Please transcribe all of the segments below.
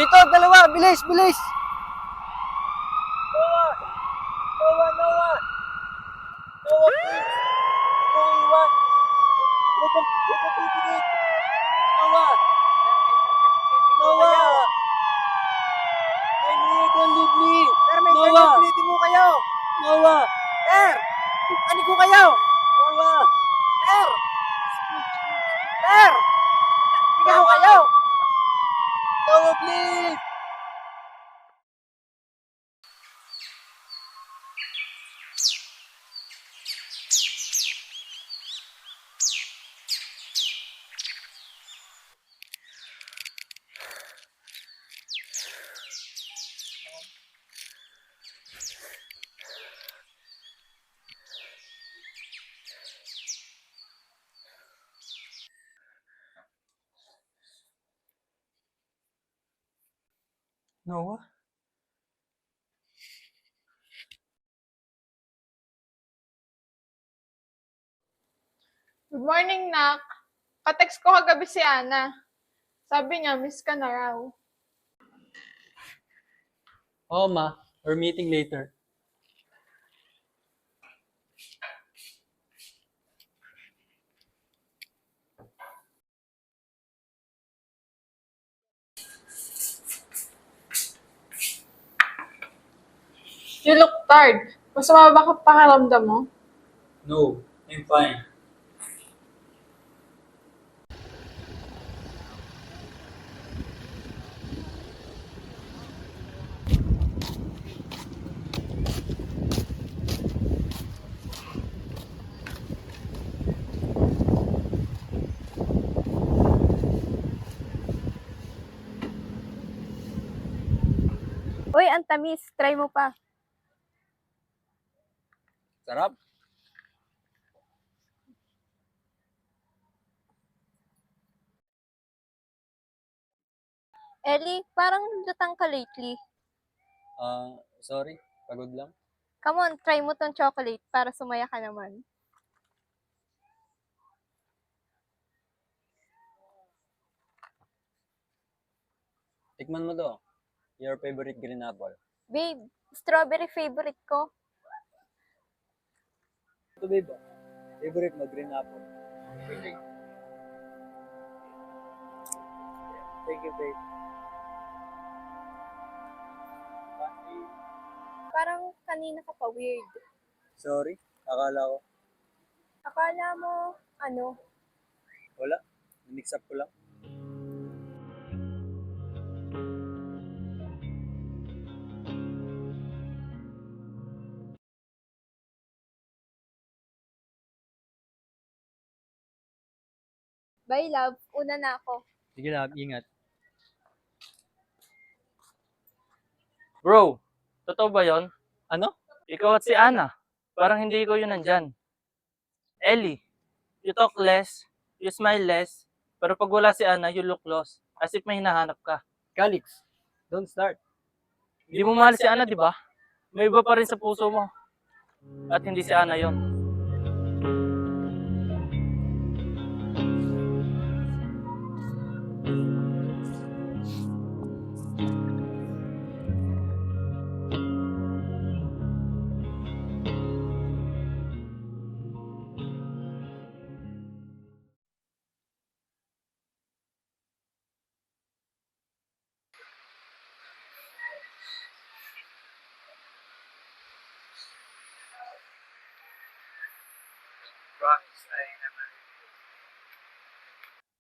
Dito, dalawa! Bilis, bilis! Noah! Noah, Noah! Noah, please! Don't iwan! Huwag kang titigil! Noah! Noah! I need, don't leave me! Sir, may Noah! internet mo kayo! Noah! Sir! Ano ko kayo? Noah! Sir! Sir! Ikaw kayo! Noah, please! Noah? Good morning, Nak. Katext ko kagabi si Ana. Sabi niya, miss ka na raw. Oo, ma. We're meeting later. You look tired. Masama ba ka pakiramdam mo? No, I'm fine. Uy, ang tamis. Try mo pa. Sarap. Ellie, parang lutang ka lately. Sorry. Pagod lang. Come on, try mo tong chocolate para sumaya ka naman. Tikman mo to. Your favorite green apple. Babe, strawberry favorite ko. Ito, babe. Favorite mo, green apple. Thank you, babe. Parang kanina ka pa weird. Sorry. Akala ko. Akala mo, ano? Wala. Mix up ko lang. Bye love, una na ako. Sige lang, ingat. Bro, totoo ba yon? Ano? Ikaw at si Ana. Parang hindi ko yun nandyan. Ellie, you talk less, you smile less, pero pag wala si Ana, you look lost. As if may hinahanap ka. Calix, don't start. Hindi mo mahal si Ana, di ba? May iba pa rin sa puso mo. At hindi si Ana yon.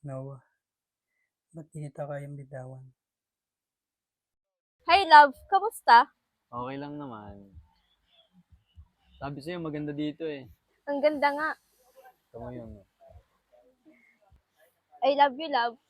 Noah, ba't di kita kayang bitawan? Hi love, kamusta? Okay lang naman. Sabi sa'yo, maganda dito eh. Ang ganda nga. Ito yun. I love you love.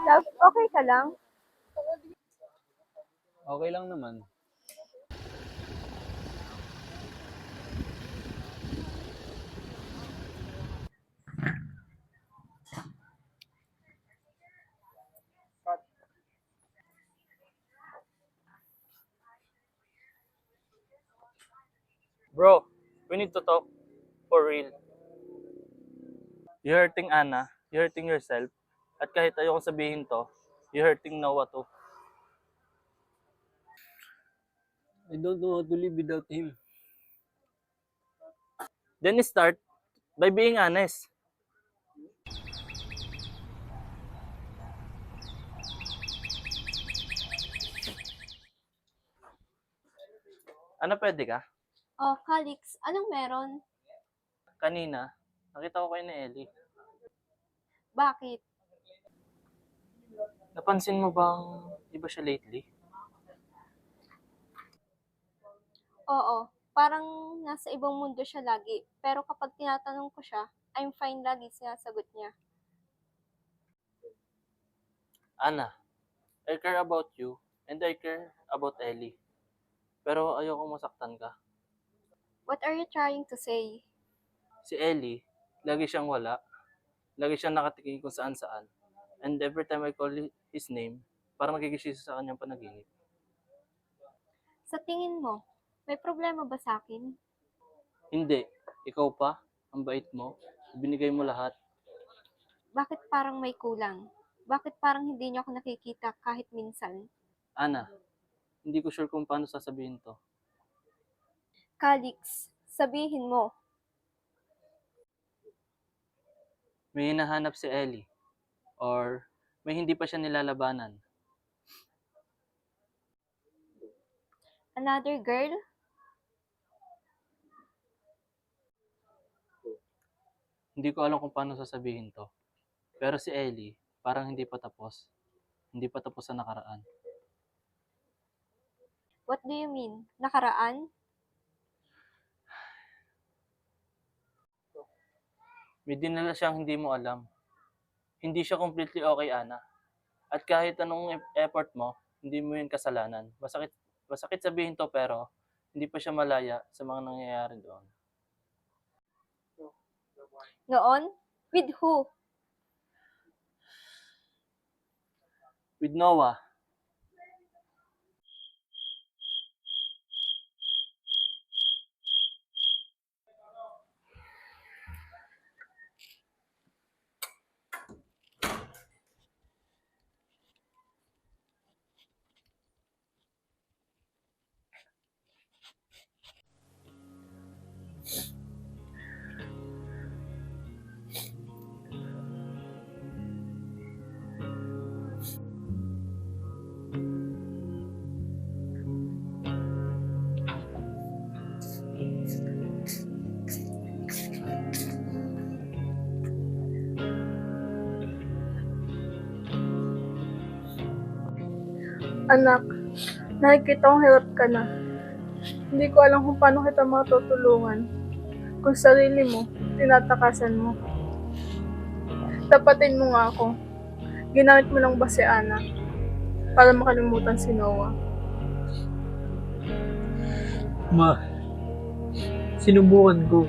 Love, okay ka lang? Okay lang naman. Bro, we need to talk for real. You're hurting Anna, you're hurting yourself, at kahit ayoko sabihin to, you're hurting Noah too. I don't know how to live without him. Then start by being honest. Ano, pwede ka? Oh, Calix, anong meron? Kanina, nakita ko kayo ni Ellie. Bakit? Napansin mo bang iba siya lately? Oo, parang nasa ibang mundo siya lagi. Pero kapag tinatanong ko siya, I'm fine lagi sinasagot niya. Anna, I care about you and I care about Ellie. Pero ayoko masaktan ka. What are you trying to say? Si Ellie, lagi siyang wala. Lagi siyang nakatingin kung saan saan. And every time I call his name, parang nagigising sa kanyang panaginip. Sa tingin mo, may problema ba sa akin? Hindi, ikaw pa, ang bait mo, binigay mo lahat. Bakit parang may kulang? Bakit parang hindi niyo ako nakikita kahit minsan? Ana, hindi ko sure kung paano sasabihin to. Calix, sabihin mo. May hinahanap si Ellie. Or may hindi pa siya nilalabanan. Another girl? Hindi ko alam kung paano sasabihin to. Pero si Ellie, parang hindi pa tapos. Hindi pa tapos sa nakaraan. What do you mean? Nakaraan? May dinala siyang hindi mo alam. Hindi siya completely okay, Ana. At kahit anong effort mo, hindi mo yun kasalanan. Masakit sabihin to pero hindi pa siya malaya sa mga nangyayari doon. Noon? With who? With Noah, Anak, nakikita kong hirap ka na. Hindi ko alam kung paano kita matutulungan. Kung sarili mo, tinatakasan mo. Tapatin mo nga ako. Ginamit mo lang ba si Ana para makalimutan si Noah? Ma, sinubukan ko.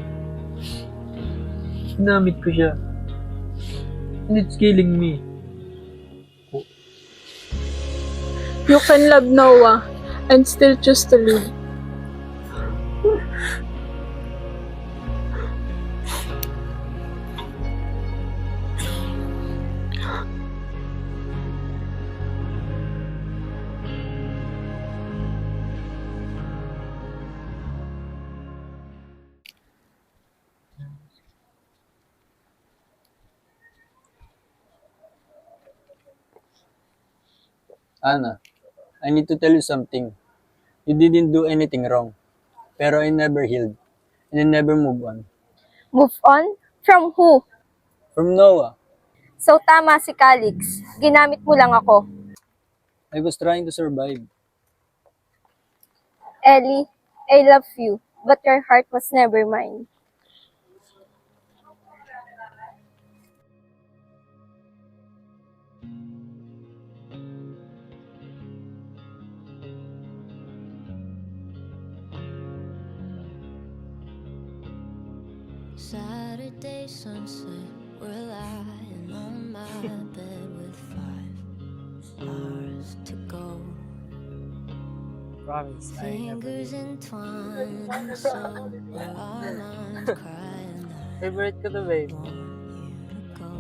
Ginamit ko siya. And it's killing me. You can love Noah and still choose to live. Anna, I need to tell you something. You didn't do anything wrong. Pero I never healed. And I never move on. Move on? From who? From Noah, So tama si Calix. Ginamit mo lang ako. I was trying to survive. Ellie, I love you, but your heart was never mine. Saturday sunset, we're lying on my bed with 5 hours to go. Promise, I never Fingers leave. entwined, so where our minds crying Favorite ko to, babe. want you to go.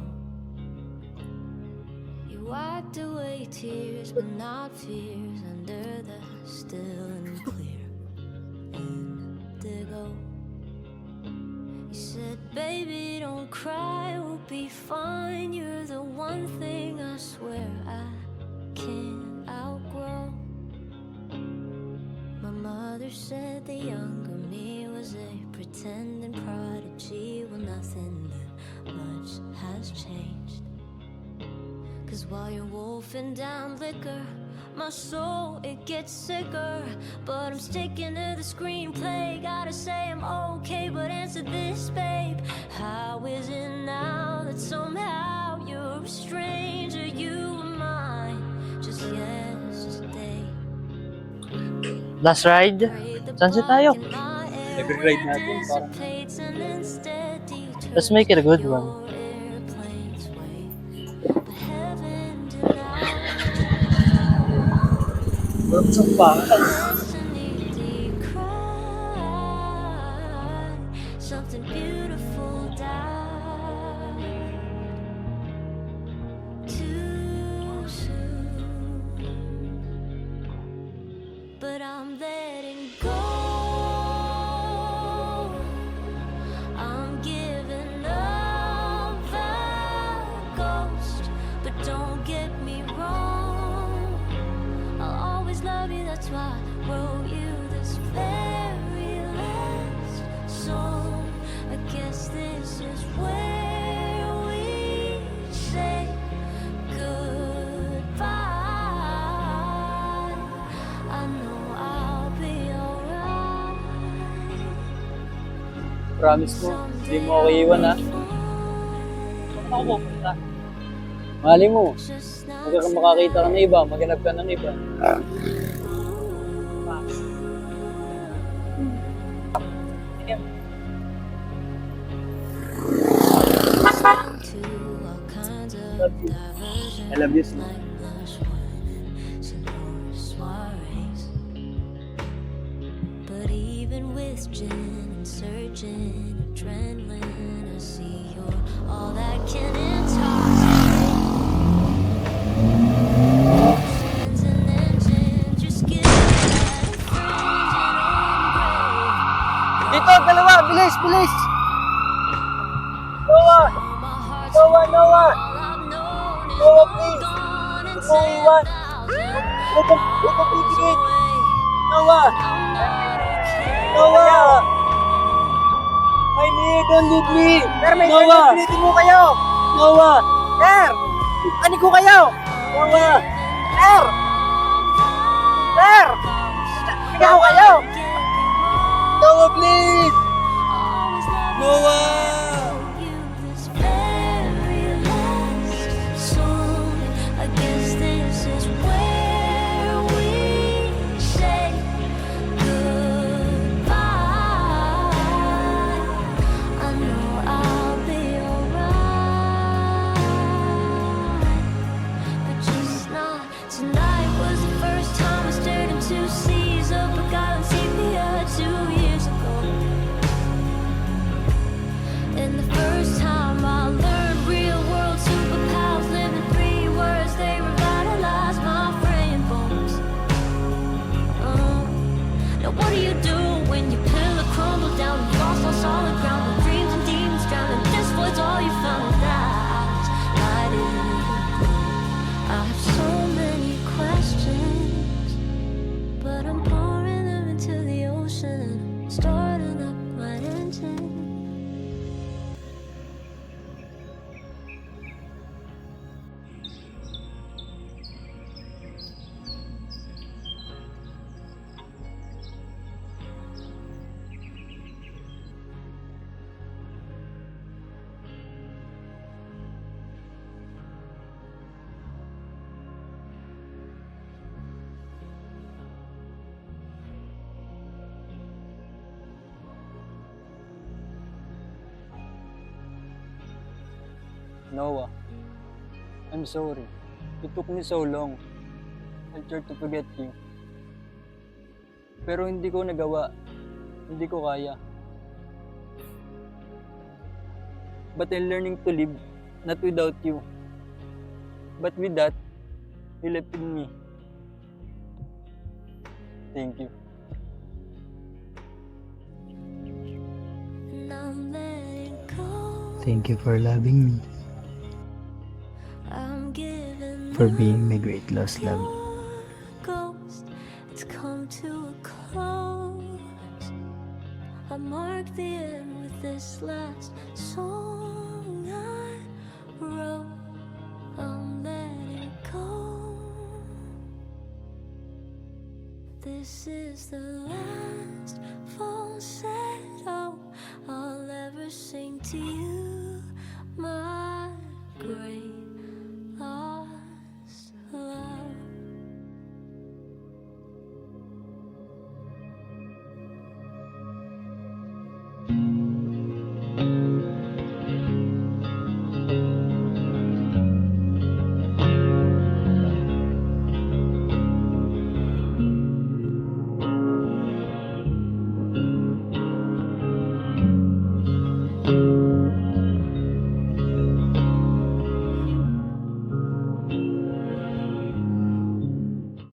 You wiped away tears, but not fears, under the still and clear indigo. You said, baby, don't cry, we'll be fine. You're the one thing I swear I can't outgrow. My mother said the younger me was a pretending prodigy. Well, nothing that much has changed. Cause while you're wolfing down liquor, my soul, it gets sicker. But I'm sticking to the screenplay. Gotta say I'm okay, but answer this, babe. How is it now that somehow you're a stranger? You were mine just yesterday. Last ride? Saan siya tayo? Every ride natin, parang Let's make it a good one. Works of pangalan. Something beautiful died too soon, but I'm letting go. I'm giving up the ghost, but don't get me wrong. I'll always love you, that's why I wrote you this very last song. I guess this is where we say goodbye. I know I'll be alright. Promise mo, hindi mo ako iwan ha. Saan ako pupunta? Mali mo, Just not huwag kang makakita ka ng iba, maghanap ka ng iba. to all kinds of Love you. diversions. I love you so Like lush wine and sonora soirees. But even with gin and surging adrenaline, I see you're all that can intoxicate. Oceans and engines, just give that infringing on Dito, dalawa! Bilis, bilis! Noah! Noah, Noah! Noah, please! Iwan! Huwag kang pipigit! Noah! Noah! I'm here, don't leave me! Sir, may Noah! pinitin mo kayo! Noah! Sir! Ani ko kayo! Noah! Sir! Sir! Ikaw kayo! Noah, please! Noah! Tonight was the first time I stared into seas of forgotten sepia 2 years ago. And the first time I learned real world superpowers, living 3 words, they revitalized my frame bones. Now what do you do when your pillow crumbled down and lost on solid ground? With dreams and demons drowning, this was all you found. That's lighted. I have so many questions, but I'm pouring them into the ocean, starting up my engine. Noah, I'm sorry. It took me so long. I tried to forget you. Pero hindi ko nagawa. Hindi ko kaya. But I'm learning to live, not without you. But with that, you left with me. Thank you. And I'm letting go. Thank you for loving me, I'm giving for being my great lost love. ghost. It's come to a close. I mark the end with this last song I wrote. I'm letting go. This is the last falsetto I'll ever sing to you.